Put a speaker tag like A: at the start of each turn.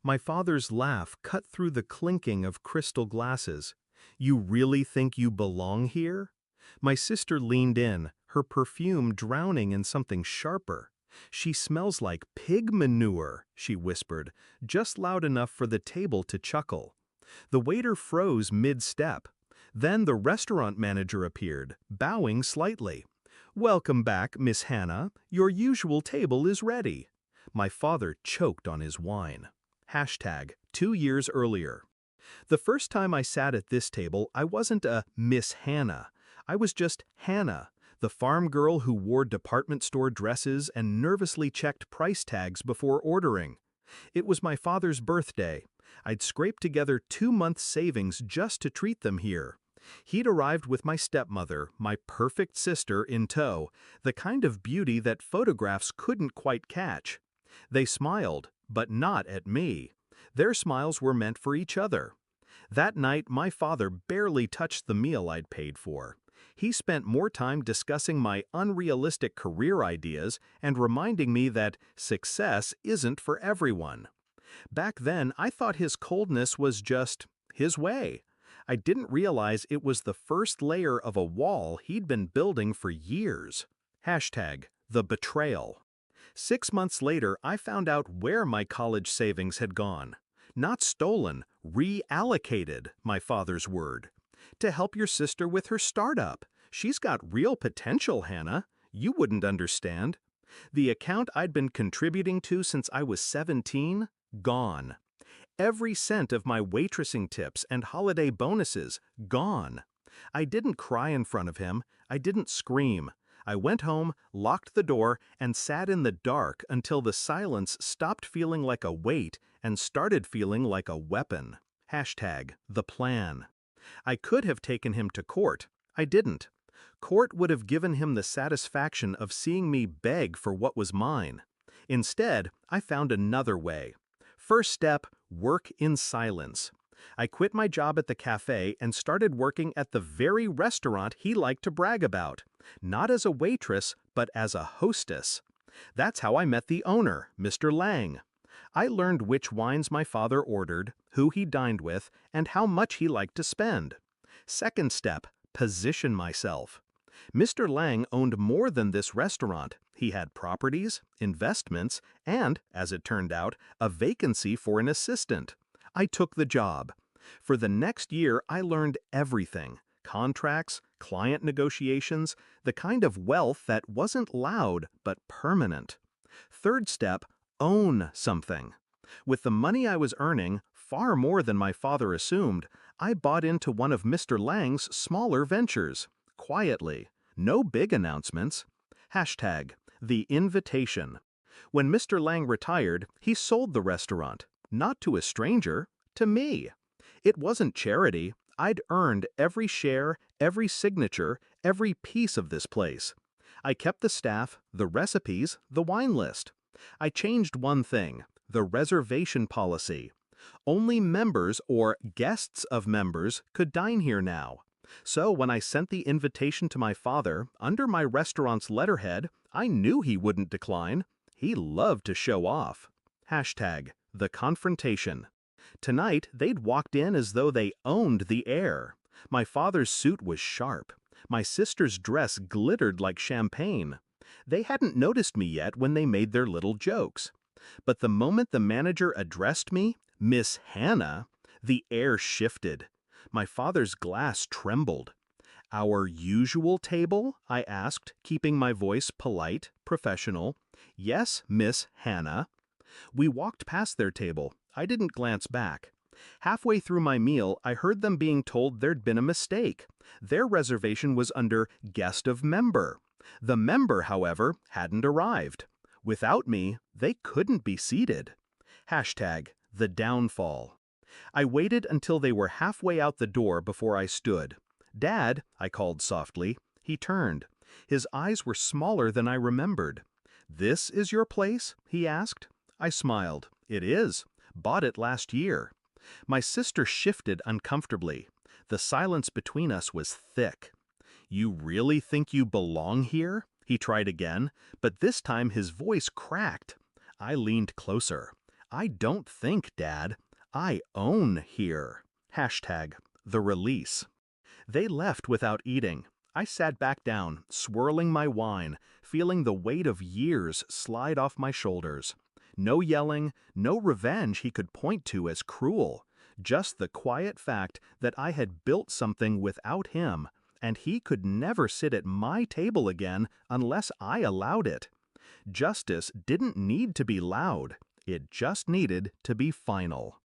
A: My father's laugh cut through the clinking of crystal glasses. "You really think you belong here?" My sister leaned in, her perfume drowning in something sharper. "She smells like pig manure," she whispered, just loud enough for the table to chuckle. The waiter froze mid-step. Then the restaurant manager appeared, bowing slightly. "Welcome back, Miss Hannah. Your usual table is ready." My father choked on his wine. Hashtag 2 years earlier. The first time I sat at this table, I wasn't a Miss Hannah. I was just Hannah, the farm girl who wore department store dresses and nervously checked price tags before ordering. It was my father's birthday. I'd scraped together 2 months' savings just to treat them here. He'd arrived with my stepmother, my perfect sister, in tow, the kind of beauty that photographs couldn't quite catch. They smiled, but not at me. Their smiles were meant for each other. That night, my father barely touched the meal I'd paid for. He spent more time discussing my unrealistic career ideas and reminding me that success isn't for everyone. Back then, I thought his coldness was just his way. I didn't realize it was the first layer of a wall he'd been building for years. Hashtag the betrayal. 6 months later, I found out where my college savings had gone. Not stolen, reallocated, my father's word. To help your sister with her startup. She's got real potential, Hannah. You wouldn't understand. The account I'd been contributing to since I was 17, gone. Every cent of my waitressing tips and holiday bonuses, gone. I didn't cry in front of him. I didn't scream. I went home, locked the door, and sat in the dark until the silence stopped feeling like a weight and started feeling like a weapon. Hashtag the plan. I could have taken him to court. I didn't. Court would have given him the satisfaction of seeing me beg for what was mine. Instead, I found another way. First step, work in silence. I quit my job at the cafe and started working at the very restaurant he liked to brag about. Not as a waitress, but as a hostess. That's how I met the owner, Mr. Lang. I learned which wines my father ordered, who he dined with, and how much he liked to spend. Second step, position myself. Mr. Lang owned more than this restaurant. He had properties, investments, and, as it turned out, a vacancy for an assistant. I took the job. For the next year, I learned everything. Contracts, client negotiations, the kind of wealth that wasn't loud but permanent. Third step, own something. With the money I was earning, far more than my father assumed, I bought into one of Mr. Lang's smaller ventures. Quietly. No big announcements. Hashtag the invitation. When Mr. Lang retired, he sold the restaurant. Not to a stranger, to me. It wasn't charity. I'd earned every share, every signature, every piece of this place. I kept the staff, the recipes, the wine list. I changed one thing, the reservation policy. Only members or guests of members could dine here now. So when I sent the invitation to my father, under my restaurant's letterhead, I knew he wouldn't decline. He loved to show off. Hashtag the confrontation. Tonight, they'd walked in as though they owned the air. My father's suit was sharp. My sister's dress glittered like champagne. They hadn't noticed me yet when they made their little jokes. But the moment the manager addressed me, Miss Hannah, the air shifted. My father's glass trembled. "Our usual table?" I asked, keeping my voice polite, professional. "Yes, Miss Hannah." We walked past their table. I didn't glance back. Halfway through my meal, I heard them being told there'd been a mistake. Their reservation was under guest of member. The member, however, hadn't arrived. Without me, they couldn't be seated. Hashtag the downfall. I waited until they were halfway out the door before I stood. "Dad," I called softly. He turned. His eyes were smaller than I remembered. "This is your place?" he asked. I smiled. "It is. Bought it last year." My sister shifted uncomfortably. The silence between us was thick. "You really think you belong here?" He tried again, but this time his voice cracked. I leaned closer. I don't think, Dad. I own here. #the release. They left without eating. I sat back down, swirling my wine, feeling the weight of years slide off my shoulders. No yelling, no revenge he could point to as cruel. Just the quiet fact that I had built something without him, and he could never sit at my table again unless I allowed it. Justice didn't need to be loud. It just needed to be final.